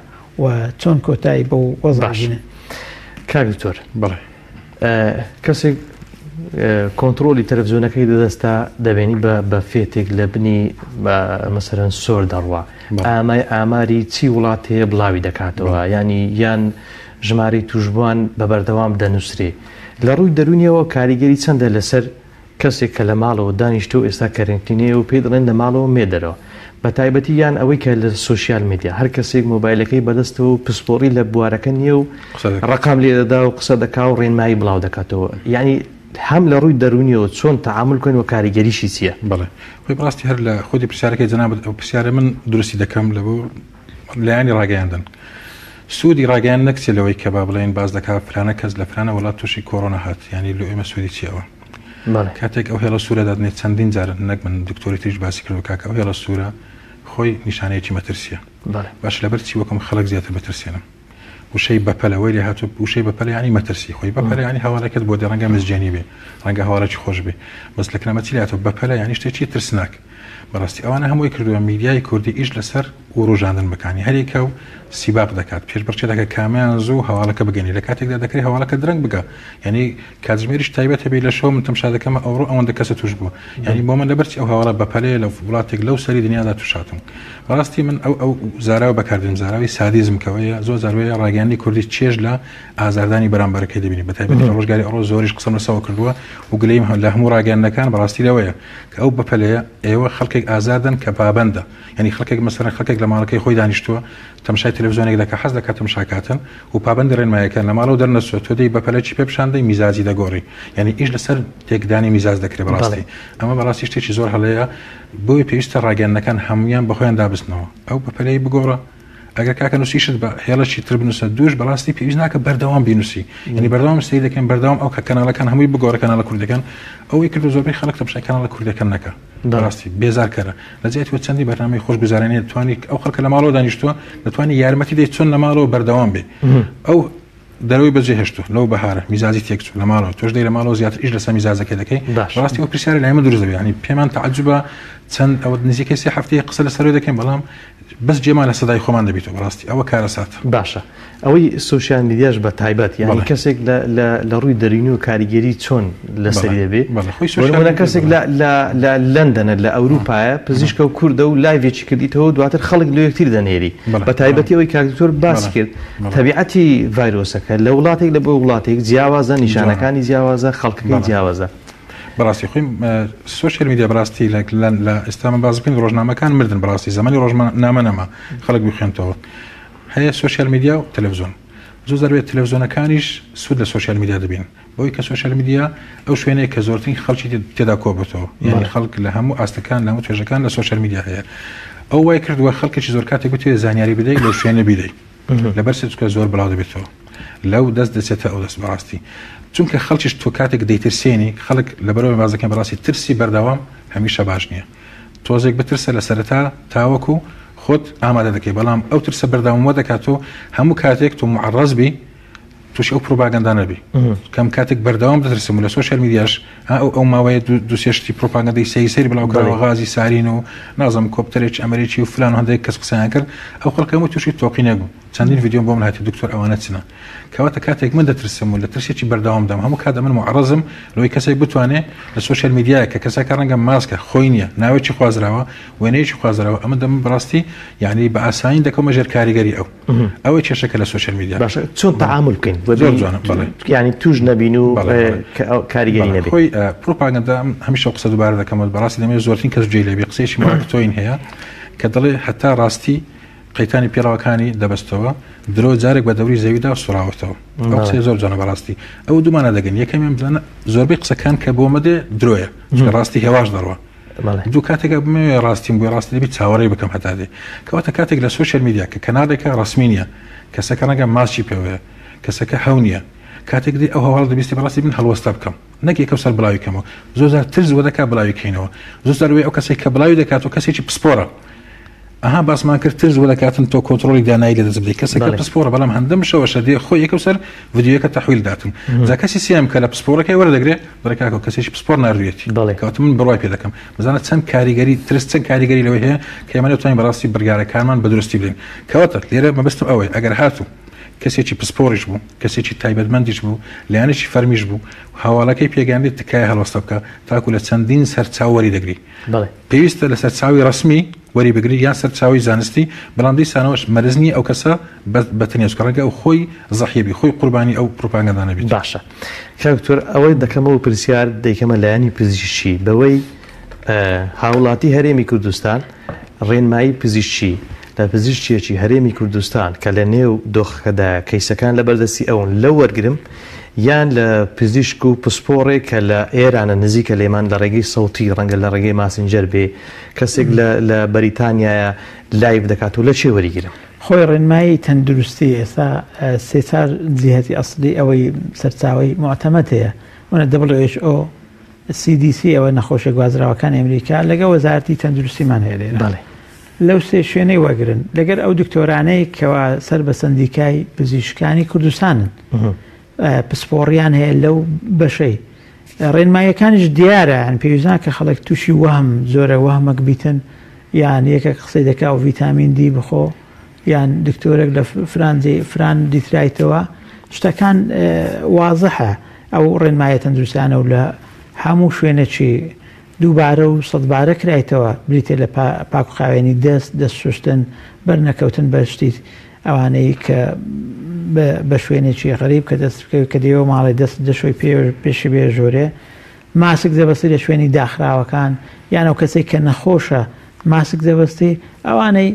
و چۆن کۆتایی بە وەزڕژینە کاک دکتۆر کەسێک کۆنتترۆلی تەلەڤیزیۆنەکەی دەدەستا دەبێنی بە فێتێک لە بنی مەسەرەن سۆر دەڕوا ئامای ئاماری چی وڵات هەیە بڵاوی دەکاتەوە ینی یان ژمارەی توشبووان بە بەردەوام دەنووسێ لە ڕووی دەرونیەوە کاریگەری چەندە لەسەر کەسێک کە لە ماڵەوە دانیشتۆ ئێستا کەرنتینەیە و پێ دەڵێن لە ماڵەوە مێدەرەوە بە تایبەتی یان ئەوەی کە لە سوسیال میدیا هەر کەسێک مۆبایلەکەی بەدەستەوە و پسپۆڕی لە بوارەکە نییە و ڕقام لێ دەدا و قسە دەکا و ڕێنمایی بڵاو دەکاتەوە ینی هەم لە ڕووی دەرونیەوە چۆن تەعامل بکەین و کاریگەریشی چییە بڵێ خۆی بڕاستی هەر لە خۆی پرسیارەکەی جەنابەت ئەو پرسیارە من درستی دەکەم لە بۆ لایانی ڕاگەیاندن سوودی ڕاگەیان نەکسێلەوەی کە با بڵێن باز دەکات فرانە کەس لە فرانە وڵات تووشی کۆڕۆنا هات ینی لە ئێمە سوودی چیەوە کاتێک ئەو هێڵە سوورە دادنێت چەندین جارن نەک من دکتۆری تریش باسی کردو کاکە ئەو هێڵە سوورە خۆی نیشانەیەکی مەترسیە باش لەبەر چی وەکم خەڵک زیاتر بەترسێنم وشەی بەپەلەوەی لێ هاتوو وشەی بەپەل ینی مەترسی خۆی بەپەل ینی هەواڵێکت بۆ ڕەنگە مزجێنی بێ ڕەنگە هەواڵێکی خۆش بێ بەس لە کرامەتی لاتەوە بەپەلە ینی شتێکی ترسناک بەڕاستی ئەوانە هەمووی کردووە میدیای کوردی ئیش لەسەر و ڕۆژاندن بکانی هەرێکە و سیباق دەکات پێش بڕچێ دەکە کامیان زوو هەواڵەکە بگەنی لە کاتێکدا دەکرێت هەواڵەکە درەنگ بگە یعنی کاتژمێریش تایبەت هەبێ لە شەو من تەماشا دەکەمە ئەوڕۆ ئەوەندە کەسە توش بووە یعنی بۆ من لەبەرچی ئەو هەواڵە بەپەلەیە لە وڵاتێک لەو سەری دنیادا توشاتم بەڕاستی من ئەو زاراوە بەکاردێنم زاراوی سادیزمکەوەیە زۆر زاروەیە ڕاگەیاندنی کوردی چێژ لە ئازاردانی بەرامبەرەکەی دەبینی بەتایبەتی لە ڕۆژگاری ئەوڕۆ زۆریش قسەم لەسەوە کردووە و گلەیم لە هەموو ڕاگەیاندنەکان بەڕاستی لەوەیە کە ئەو بەپەلەیە ئێوە خەڵکێک ئازادن کە پابەندە یعنی خەڵکێک مەسەرەن خەڵکێک لە ماڵەکەی خۆی دانیشتووە تەماشای تەلەڤیزیۆنێک دەکە حەز دەکات تەماشاکاتن و پابەندی ڕێنماییەکان لە ماڵەوە دەرنەچوە تۆ دەی بەپەلەکی پێ پیشاندەی میزاجی دەگۆڕی یعنی ئیش لەسەر تێکدانی میزاج دەکرێت بەڕاستی ئەمە بەڕاستی شتێکی زۆر هەڵەیە بۆی پێویستە ڕاگەیاندنەکان هەمویان بەخۆیان دابستنەوە ئەو بەپەلەی بگۆڕە ئەگەر کاکە نووسیشت بە هێڵەکی تر بنووسە دووش بەڕاستی پێویست ناکە بەردەوام بینوسی یعنی بەردەوام ستی دەکەن بەردەوام ئەو کە کەناڵەکان هەمووی بگۆڕە کەناڵە کوردەکان ئەوەی کرد زۆربەی خەڵک تەماشای کەناڵە کوردەکان نەکە بەڕاستی بێزارکەرە لەجێت چەندی بەرنامەی خۆشگوزارانەیە دەتوانی ئەو خەڵکە لە ماڵەوە دانیشتووە دەتوانی یارمەتی دەیت چۆن لە ماڵەوە بەردەوام بێ ئەو دەرەوەی بەجێهێشتووە لەو بەهارە میزاجی تێکچوو لە ماڵەوە تۆش دەی لە ماڵەوە زیاتر ئیش لەسەر میزاجەکەی دەکەی بەڕاستی ئەو پرسیارە لای من دروست دەبێت ینی پێمان تەعەجوبە چەند ئەوە نزیکەی سێ هەفتەیە قسە لەسەرەوەی دەکەین بەڵام بەس جێمان لە سەدای خۆمان دەبیتەوە بەڕاستی ئەوە کارەسات باشە ئەوەی سوشیال میدیاش بە تایبەت یعنی کەسێک لە ڕووی دەرینی و کاریگەری چۆن لەسەری دەبێت کەسێک لە لەندەنە لە ئەوروپایە پزیشکە و کوردە و لایڤێکی کردیتەوە دواتر خەڵک لە یەکتر دەنێری بە تایبەتی ئەوەی کاکتۆر باس کرد تەبیعەتی ڤایرۆسەکە لە وڵاتێک لە بۆ وڵاتێک جیاوازە نیشانەکانی جیاوازە خەڵکەکەی جیاوازە بەڕاستی خۆی سوشیال میدیا بەڕاستی لە ئێستامە باز بکەین ڕۆژنامەکان مردن بەڕاستی زمانی ڕۆژنامە نەما خەڵک بخوێنتەوە هەیە سوشیال میدیا و تەلەڤیزیۆن زۆر زەروێت تەلەڤیزیۆنەکانی سوود لە سوشیال میدیا دەبین بۆی کە سوشیال میدیا ئەو شوێنەیە کە زۆرترین خەڵکی تێدا کۆبێتەوە یعنی خەڵک لە هەموو ئاستەکان لە هەموو توێژەکان لە سوشیال میدیا هەیە ئەو وای کردووە خەڵکێکی زۆر کاتێک بتوێت زانیاری بدەیت لەو شوێنە بیدەیت لەبەر سێ زۆر بڵاو دەبێتەوە لەو دەست دەچێتە ئەو دەست بەڕاستی چونکە خەڵکیش تۆ کاتێک دەیترسێنی خەڵک لەبەرەوە بازەکەن بەڕاستی ترسی بەردەوام هەمیشە باش نییە تۆزێک بترسە لە سەرەتا تاوەکو خۆت ئامادە دەکەی بەڵام ئەو ترسە بەردەوامەوە دەکاتەوە هەموو کاتێک تۆ معڕەز بی توش ئەو پرۆپاگەندا نەبی کەم کاتێک بەردەوام دەترسم لە سوشیال میدیاش ئەو ماوەیە دووسێشتی پرۆپاگەندەی سەیری بڵاوکراوە غازی سارین و نازم کۆپتەرێکی ئەمریکی و فلان هەندێک کەس قسەیان کرد ئەو خەڵک هەمووی تووشی تۆقی نەبوو چەندین ڤیدیۆم بۆ من هاتی دکتۆر ئەوانە چنە کەواتە کاتێک من دەترسم و لە ترسێکی بەردەوام دەم هەموو کاتە من معڕەزم لەوەی کەسێک بتوانێت لە سوشیال میدیایە کە کەسەکە ڕەنگە ماسکە خۆی نییە ناوێکی خوازراوە وێنەیەکی خوازراوە ئەمە دەم بڕاستی یعنی بە ئاساین دەکەمە ژێر کاریگەری ئەوەی کێشەکە لە سوشیال میدیا چۆن تەعامل بکەین یعنی توش نەبین و کاریگەری نەبێت خۆی پرۆپاگەندا هەمیشە قسە دووبارە دەکەمەوە بەڕاستی دەمێت زۆرترین کەس جێی لێبێ قسەیەکی ماڵەتۆین هەیە کە دەڵێ هەتا ڕاستی قەیتانی پێڕاوەکانی دەبەستەوە درۆ جارێک بە دەوری زەویدا سوراوەتەوە ئەو قسەی زۆر جوانە بەڕاستی ئەو دوومانە دەگەن یەکەمیان بزانە زۆربەی قسەکان کە بۆ مەدێ درۆیە ڕاستی هێواش دەڕوە دوو کاتێکە بمەوێ ڕاستیم بۆی ڕاستی دەبی چاوەڕێی بکەم هەتا دێ کەواتە کاتێک لە سوشیال میدیا کە کەناڵێکە ڕسمی نییە کەسەکە ڕەنگە ماچی پێوەیە کەسەکە هەو نییە کاتێک دی ئەو هەواڵ دەبیستی بەڕاستی من هەڵوەستا بکەم نەکێکە سەر بڵاویکەمەوە زۆر زار ترس وە دەکات بڵاویکەینەوە زۆر زاروێ ئەو کەسێک کە بڵاوی دەکات و کەسێکی پسپۆرە ئەها باسمان کرد ترس وە دەکاتن تۆ کۆنتڕۆلی دانایی لە دەست بدەیت کەسێکە پسپۆرە بەڵام هەندەم شەوەشە دێ خۆی یەکەم سەر ڤیدیۆیەکە تەحویل داتن جا کەسی سیام کە لە پسپۆرەکەی وەردەگرێت بڕێکاکە کەسێکی پسپۆر ناڕوێتی کەواتە من بڕوای پێ دەکەم بزانە چەند کاریگەری ترس چەند کاریگەری لەوەی هەیە کە ئێمە دەتوانین بەڕاستی بڕیارەکانمان بە درستی بدەین کەواتە لێرە مەبەستم ئەوەیە ئەگەر هاتوو کەسێکی پسپۆریش بوو کەسێکی تایبەتمەندیش بوو لایەنێکی فەرمیش بوو هەواڵەکەی پێگەاندێت تکایە هەڵوەستە بکە تاکو لە چەندین سەرچاو وەری دەگری پێویستە لە سەرچاوی ڕسمی وەری بگری یان سەرچاوی زانستی بەڵام دیسانەوەش مەرزنی ئەو کەسە بەتەنێز ڕەنگە ئەو خۆی زەحیەبی خۆی قوربانی ئەو پرۆپاگەندا نەبێت باشە کاکتۆر ئەوەی دەکەمەوە پرسیار دەیکەمە لایەنی پزیشکی بەوەی هاوڵاتی هەرێمی کوردستان ڕێنمایی پزیشکی لە پزیشکیەکی هەرێمی کوردستان کە لە نێو دۆخەکەدا کەیسەکان لە بەردەستی ئەوون لەو وەرگرم یان لە پزیشک و پسپۆڕێک کە لە ئێرانە نزیکە لێمان لە ڕێگەی سەوتی ڕەنگە لە ڕێگەی ماسنجەر بێ کەسێک لە بەریتانیایە لایڤ دەکات و لە چێ وەریگرم خۆی ڕێنمایی تەندروستی ئێستا سێچار جیهەتی ئەسڵی ئەوەی سەرچاوی معتەمەد هەیە وەنە WHO CDC ئەوە نەخۆشە گوازراوەکان ئەمریکا لەگە وەزارەتی تەندروستیمان هەیە لێرە لەو سێ شوێنەی وەگرن لەگەر ئەو دکتۆرانەی کەوا سەر بە سندیکای پزیشکانی کوردستانن پسپۆڕیان هەیە لەو بەشەی ڕێنماییەکانیش دیارە ئەن پێویستان کە خەڵک تووشی وەهم زۆرە وەهمەک بیتن یان یەکە قسەی دەکا و ڤیتامین دی بخۆ یان دکتۆرێک لە فران دیترایتەوە شتەکان وازەحە ئەو ڕێنمایە تەندروستیانە و لە هەموو شوێنێکی دووبارە و سەدبارە کرایتەوە بریتێ لە پاکوخاوێنی دەست شوشتن بەرنەکەوتن بەشتی ئەوانەی کە بە شوێنێکی غەریب کە دەست کە دێوە ماڵی دەست دەشۆی پێشی بێ ژۆرێ ماسک دەبەستی لە شوێنی داخراوەکان یان ئەو کەسێک کە نەخۆشە ماسک دەبەستی ئەوانەی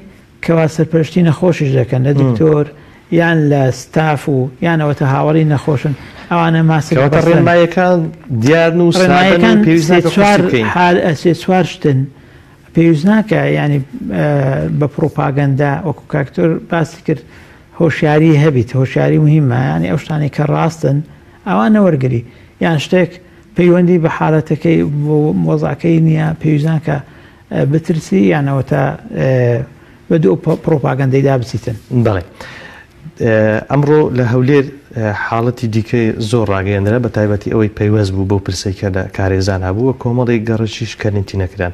کەوا سەرپەرشتی نەخۆشیش دەکەن لە دکتۆر یان لە ستاف و یانەوەتە هاوڵی نەخۆشن ئەوانە ماسک ڕێنماییەکان دیارن و سێ چوار شتن پێویست ناکە ینی بە پرۆپاگەندا وەکو کاکتۆر باسی کرد هۆشیاری هەبیت هۆشیاری مهمە ینی ئەو شتانی کە ڕاستن ئەوانە وەرگری یان شتێک پەیوەندی بە حاڵەتەکەی وەزعەکەی نییە پێویستان کە بترسی یانەوە تا بە دوو پرۆپاگەندەیدا بچیتن. بەڵێ ئەمڕۆ لە هەولێر حاڵەتی دیکەی زۆر ڕاگەیەندرا بە تایبەتی ئەوەی پەیوەست بوو بەو پرسەیکە لە کارێزان هەبووە کۆمەڵی گەڕەشیش کەرنتی نەکران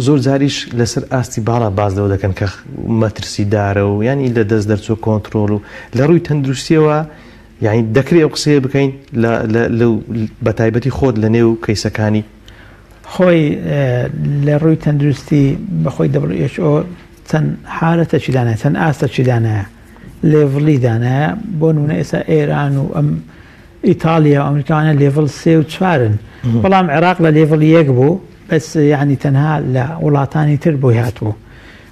زۆر جاریش لەسەر ئاستی باڵا بازدەوە دەکەن کە مەترسیدارە و ینی لە دەست دەرچۆ کۆنتترۆل و لە ڕووی تەندروستیەوە یعنی دەکرێت ئەو قسەیە بکەین بە تایبەتی خۆت لە نێو کەیسەکانی خۆی لە ڕووی تەندروستی بەخۆی WHO چەند حالەتە چیدانە چەند ئاستە چیدانەیە لێڤڵی دانایە بۆ نمونە ئێستا ئێران و ئەم ئیتالیا و ئەمریکاوانە لێڤڵ 3 و 4 بەڵام عێراق لە لێڤڵ 1 بوو بەس یعنی تەنها لە وڵاتانی تر بۆی هاتبوو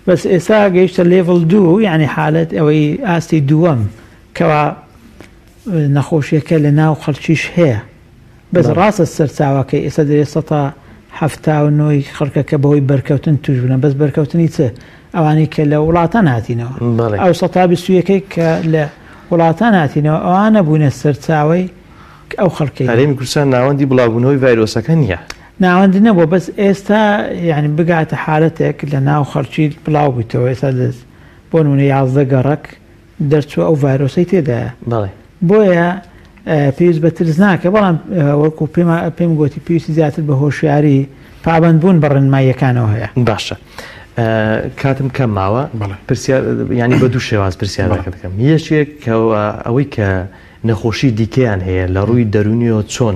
بەس ئێستا گەیشتە لێڤڵ 2 یعنی حالەت ئەوەی ئاستی دووەم کەوا نەخۆشیەکە لە ناو خەڵکیش هەیە بەس ڕاستە سەرچاوەکەی ئێستا دەرێت 79 خەڵکەکە بەهۆی بەرکەوتن توش بنە بەس بەرکەوتنی چ ئەوانی کە لە وڵاتان هاتینەوە ئەو 121 کە لە وڵاتان هاتینەوە ئەوانە بوونە سەرچاوی ئەو خەڵکی هەرێمی کوردستان ناوەندی بڵاوبوونەوەی ڤایرۆسەکە نییە ناوەندی نەبووە بەس ئێستا یعنی بگاتە حالەتێک لە ناو خەڵکی بڵاو بوویتەوە ئێستا دەست بۆ نمونە 11 گەڕک دەرچووە ئەو ڤایرۆسەی تێدایە بۆیە پێویست بە ترس ناکە بەڵام وەکو پێم گوتی پێویستی زیاتر بە هۆشیاری پابندبوون بە ڕێنماییەکانەوە هەیە. باشە کاتم کەم ماوە ینی بە دوو شێواز پرسیارەکە دەکەم یەکێک ئەوەی کە نەخۆشی دیکەیان هەیە لە ڕووی دەرونیەوە چۆن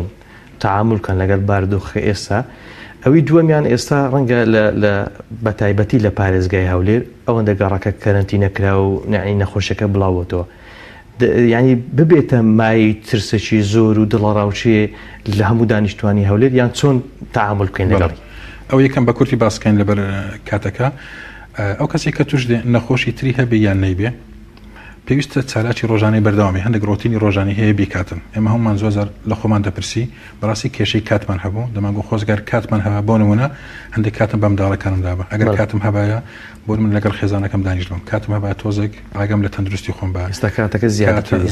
تعاملکەن لەگەڵ بارودۆخە ئێستا ئەوی دووەمیان ئێستا ڕەنگە لە بەتایبەتی لە پارێزگای هەولێر ئەوەندە گەڕەکە کەرەنتی نەکرا و نعی نەخۆشیەکە بڵاوەتەوە ینی ببێتە مای ترسێکی زۆر و دڵەڕاوچێ لە هەموو دانیشتوانی هەولێر یان چۆن تعامل بکەین لەگەڵی ئەو یەکەم بە کورتی باسکەین لەبەر کاتەکە ئەو کەسێک کە توش نەخۆشی تری هەبێ یان نەیبێ پێویستە چالاکی ڕۆژانەی بەردەوامی هەندێک ڕۆتینی ڕۆژانی هەیە بیکاتن ئێمە هەمومان زۆر لە خۆمان دەپرسی بەڕاستی کێشەی کاتمان هەبوو دەمانگو خۆزگار کاتمان هەبا بۆ نمونە هەندێک کاتم بە منداڵەکانم دابە ئەگەر کاتم هەبایە بۆ من لەگەڵ خێزانەکەم دانیشتم کاتم هەبا تۆزێک ئاگەم لە تەندروستی خۆم بە ئێستا کاتەکە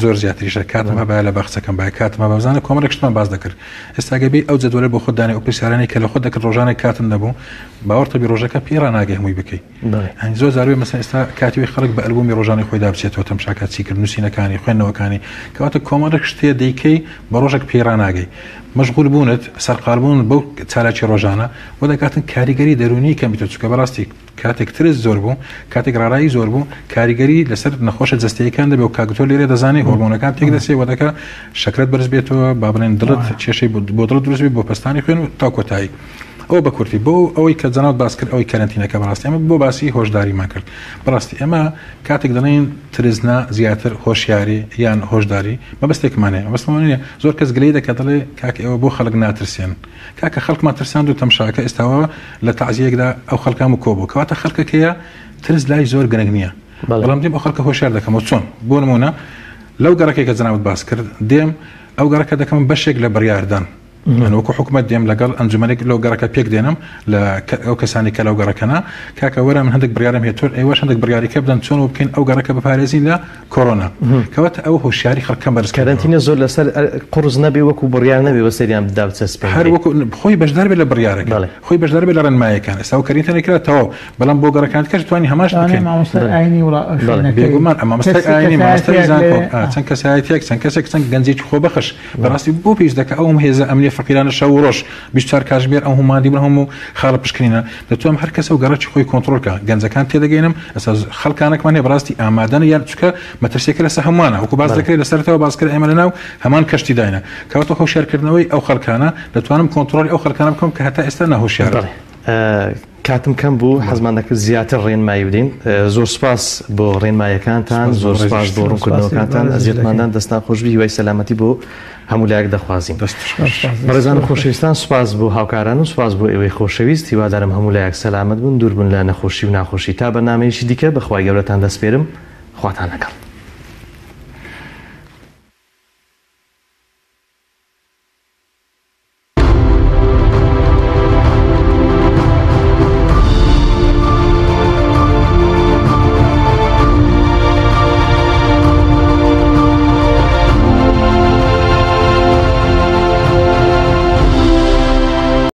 زۆر زیاتریشە کاتم هەبایە لە بەخچەکەم بە کاتم بەزانە کۆمەڵێک شتمان باز دەکرد ئێستا گەبی ئەو جەدوەلە بۆ خۆت دانێ ئەو پرسیارانەی کە لە خۆت دەکرد ڕۆژانێک کاتم نەبوو باوەڕتەبی ڕۆژەکە پێڕا ناگەی هەمووی بکەیت هەنگ زۆر زاروێ مەسەن ئێستا کاتیوی خەڵک بە ئەلبومی ڕۆژانەی خۆی دابچێتەوە تەماشاکات چیکرد نووسینەکانی خوێندنەوەکانی کەواتە کۆمەڵێک شتێ دەیکەی بە ڕۆژێک پێڕا ناگەی مەشغول بوونت سەرقالبوون بەو چالاکی ڕۆژانە بۆ دەکاتن کاریگەری دەرونی کەمیتە چووکە بەڕاستی کاتێک ترس زۆر بوو کاتێک ڕارایی زۆر بوو کاریگەری لەسەر نەخۆشە جەستەیەکان دەبێت و کاکتۆر لێرە دەزانێت هۆرمۆنەکان تێک دەسێ و دەکە شەکرەت بەرز بێتەوە با بڵێن دڵت کێشەی بۆ دڵت دروست بێت بۆ پستانی خوێن و تا کۆتایی ئەو بە کورتی بۆ ئەوەی کە جەناوت باس کرد ئەوەی کەرەنتینەکە بەڕاستی ئەمە بۆ باسی هۆشداریمان کرد بەڕاستی ئەمە کاتێک دەڵێن ترزنا زیاتر هۆشیاری یان هۆشداری مەبەستێکمانەیە مەبەستمانە زۆر کەس گلەی دەکات دەڵێ کاکە ئەوە بۆ خەڵک ناترسێن کاکە خەڵکمان ترساند و تەماشاکە ئێستاوە لە تەعزیەکدا ئەو خەڵکام و کۆبوو کەواتە خەڵکەکەیە ترس لای زۆر گرنگ نییە بەڵام دێم ئەو خەڵکە هۆشیار دەکەمەوە چۆن بۆ نمونە لەو گەڕەکەی کە جەناوت باس کرد دێم ئەو گەڕەکە دەکەم بەشێک لە بڕیاردان من وەکو حکومت دێم لەگەڵ ئەنجومەنێک لەو گەڕەکە پێک دێنم لە ئەو کەسانی کە لەو گەڕەکەنا کاکە وەرە من هەندێک بڕیارم هێتۆر ئێوەش هەندێک بڕیاریکە بدەن چۆن بکەین ئەو گەڕەکە بپارێزین لە کۆرۆنا کەواتە ئەو هۆشیاری خەڵکەم بەرز کارنتینە زۆر لەسەر قڕز نەبێ وەکو بڕیار نەبێ وەسەریان بدا بچەسپێن هەر وەکو خۆی بەشدار بێت لە بڕیارەکە خۆی بەشدار بێت لە ڕێنمایەکان ئێستا و کەرینتە نەکرێتەوە بەڵام بۆ گەڕەکان کەس توانی هەماش بکەین بێگومان ئەمە مامۆستای ئاینی مامۆستای زانکۆ چەند کەسایەتێک چەند کەسێک چەند گەنجێکی خۆبەخش بەڕاستی بۆ پێویست دەکە ئەوم هێزە ئەمنیە فەقیرانە شەو و ڕۆژ 24 کاتژمێر ئەو هەموماندی بن هەموو خاڵە پشکنینە دەتوانم هەر کەسە و گەڕەکی خۆی کۆنتڕۆلکە گەنجەکان تێدەگەینم ئەستا خەڵکانێکمان هەیە بەڕاستی ئامادەن یان چکە مەترسیەکە لەسەر هەمووانە وەکو باز دەکرێت لەسەرەوە بازکرد ئێمە لەناو هەمان کەشتی داینە کەواتە هۆشیارکردنەوەی ئەو خەڵکانە دەتوانم کۆنتڕۆلی ئەو خەڵکانە بکەم کە هەتا ئێستا نەهۆشیارە. کاتم کەم بوو حەزمان دەکرد زیاتر ڕێنمایی بدەین زۆر سپاس بۆ ڕێنمایەکانتان زۆر سپاس بۆ ڕوونکردنەوەکانتان ئەزیێتماندان دەستان خۆشبی هیوای سەلامەتی بۆ هەموو لایەک دەخوازیین. بەڕێزان و خۆشەویستان سوپاس بۆ هاوکاران و سوپاس بۆ ئێوەی خۆشەویست هیوادارم هەموو لایەک سەلامەت بن دوور بن لە نەخۆشی و ناخۆشی تا بەرنامەیەکی دیکە بەخوای گەورەتان دەسپێرم خواتان لەگەڵ.